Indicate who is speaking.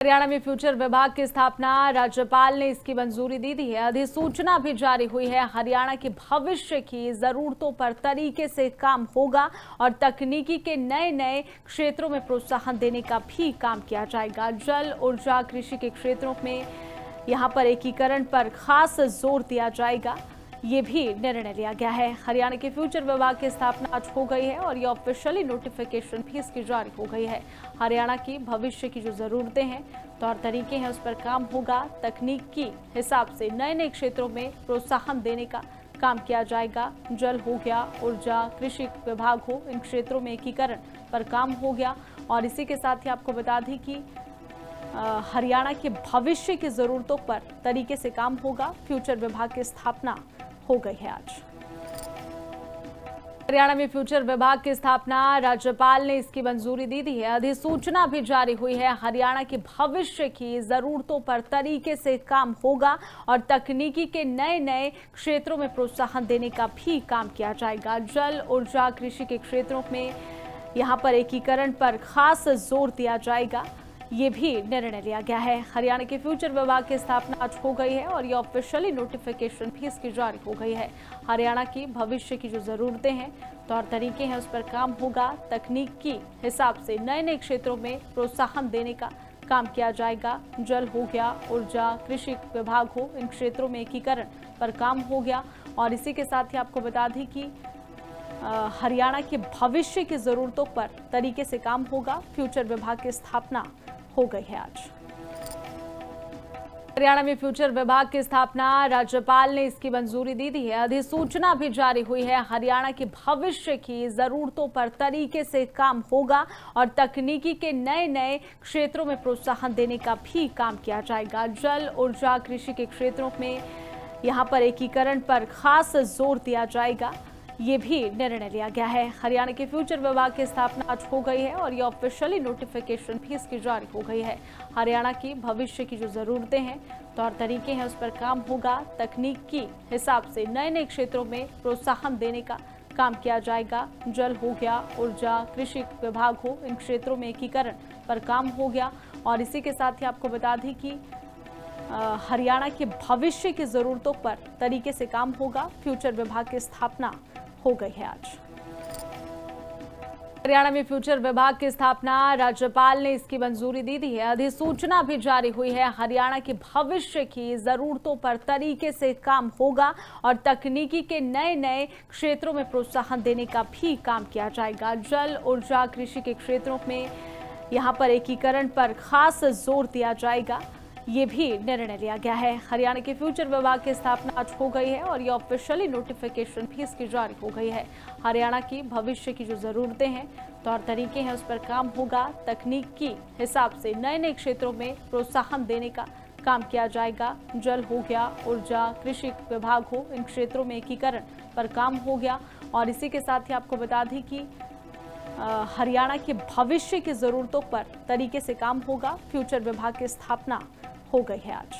Speaker 1: हरियाणा में फ्यूचर विभाग की स्थापना राज्यपाल ने इसकी मंजूरी दी थी। अधिसूचना भी जारी हुई है। हरियाणा के भविष्य की जरूरतों पर तरीके से काम होगा और तकनीकी के नए नए क्षेत्रों में प्रोत्साहन देने का भी काम किया जाएगा। जल, ऊर्जा, कृषि के क्षेत्रों में यहां पर एकीकरण पर खास जोर दिया जाएगा। ये भी निर्णय लिया गया है। हरियाणा के फ्यूचर विभाग की स्थापना आज हो गई है और ये ऑफिशियली नोटिफिकेशन भी इसकी जारी हो गई है। हरियाणा की भविष्य की जो जरूरतें हैं, तौर तरीके हैं, उस पर काम होगा। तकनीक की हिसाब से नए नए क्षेत्रों में प्रोत्साहन देने का काम किया जाएगा। जल हो गया, ऊर्जा, कृषि विभाग हो, इन क्षेत्रों में एकीकरण पर काम हो गया। और इसी के साथ ही आपको बता दें कि हरियाणा के भविष्य की जरूरतों पर तरीके से काम होगा। फ्यूचर विभाग की स्थापना हो गई है आज। हरियाणा में फ्यूचर विभाग की स्थापना राज्यपाल ने इसकी मंजूरी दी थी। अधिसूचना भी जारी हुई है। हरियाणा के भविष्य की जरूरतों पर तरीके से काम होगा और तकनीकी के नए नए क्षेत्रों में प्रोत्साहन देने का भी काम किया जाएगा। जल, ऊर्जा, कृषि के क्षेत्रों में यहां पर एकीकरण पर खास जोर दिया जाएगा। ये भी निर्णय लिया गया है। हरियाणा के फ्यूचर विभाग की स्थापना आज हो गई है और ये ऑफिशियली नोटिफिकेशन भी इसकी जारी हो गई है। हरियाणा की भविष्य की जो जरूरतें हैं, तौर तरीके हैं, उस पर काम होगा। तकनीक की हिसाब से नए नए क्षेत्रों में प्रोत्साहन देने का काम किया जाएगा। जल हो गया, ऊर्जा, कृषि विभाग हो, इन क्षेत्रों में एकीकरण पर काम हो गया। और इसी के साथ ही आपको बता दें कि हरियाणा के भविष्य की जरूरतों पर तरीके से काम होगा। फ्यूचर विभाग की स्थापना हो गई है आज। हरियाणा में फ्यूचर विभाग की स्थापना राज्यपाल ने इसकी मंजूरी दी थी। अधिसूचना भी जारी हुई है। हरियाणा के भविष्य की जरूरतों पर तरीके से काम होगा और तकनीकी के नए नए क्षेत्रों में प्रोत्साहन देने का भी काम किया जाएगा। जल, ऊर्जा, कृषि के क्षेत्रों में यहां पर एकीकरण पर खास जोर दिया जाएगा। ये भी निर्णय लिया गया है। हरियाणा के फ्यूचर विभाग की स्थापना आज हो गई है और ये ऑफिशियली नोटिफिकेशन भी इसकी जारी हो गई है। हरियाणा की भविष्य की जो जरूरतें हैं, तौर तरीके हैं, उस पर काम होगा। तकनीक की हिसाब से नए नए क्षेत्रों में प्रोत्साहन देने का काम किया जाएगा। जल हो गया, ऊर्जा, कृषि विभाग हो, इन क्षेत्रों में एकीकरण पर काम हो गया। और इसी के साथ ही आपको बता दें कि हरियाणा के भविष्य की जरूरतों पर तरीके से काम होगा। फ्यूचर विभाग की स्थापना हो गई है आज। हरियाणा में फ्यूचर विभाग की स्थापना राज्यपाल ने इसकी मंजूरी दी थी। अधिसूचना भी जारी हुई है। हरियाणा के भविष्य की जरूरतों पर तरीके से काम होगा और तकनीकी के नए नए क्षेत्रों में प्रोत्साहन देने का भी काम किया जाएगा। जल, ऊर्जा, कृषि के क्षेत्रों में यहां पर एकीकरण पर खास जोर दिया जाएगा। ये भी निर्णय लिया गया है। हरियाणा के फ्यूचर विभाग की स्थापना आज हो गई है और ये ऑफिशियली नोटिफिकेशन भी इसकी जारी हो गई है। हरियाणा की भविष्य की जो जरूरतें हैं, तौर तरीके हैं, उस पर काम होगा। तकनीक की हिसाब से नए नए क्षेत्रों में प्रोत्साहन देने का काम किया जाएगा। जल हो गया, ऊर्जा, कृषि विभाग हो, इन क्षेत्रों में एकीकरण पर काम हो गया। और इसी के साथ ही आपको बता दें कि हरियाणा के भविष्य की जरूरतों पर तरीके से काम होगा। फ्यूचर विभाग की स्थापना हो गई है आज।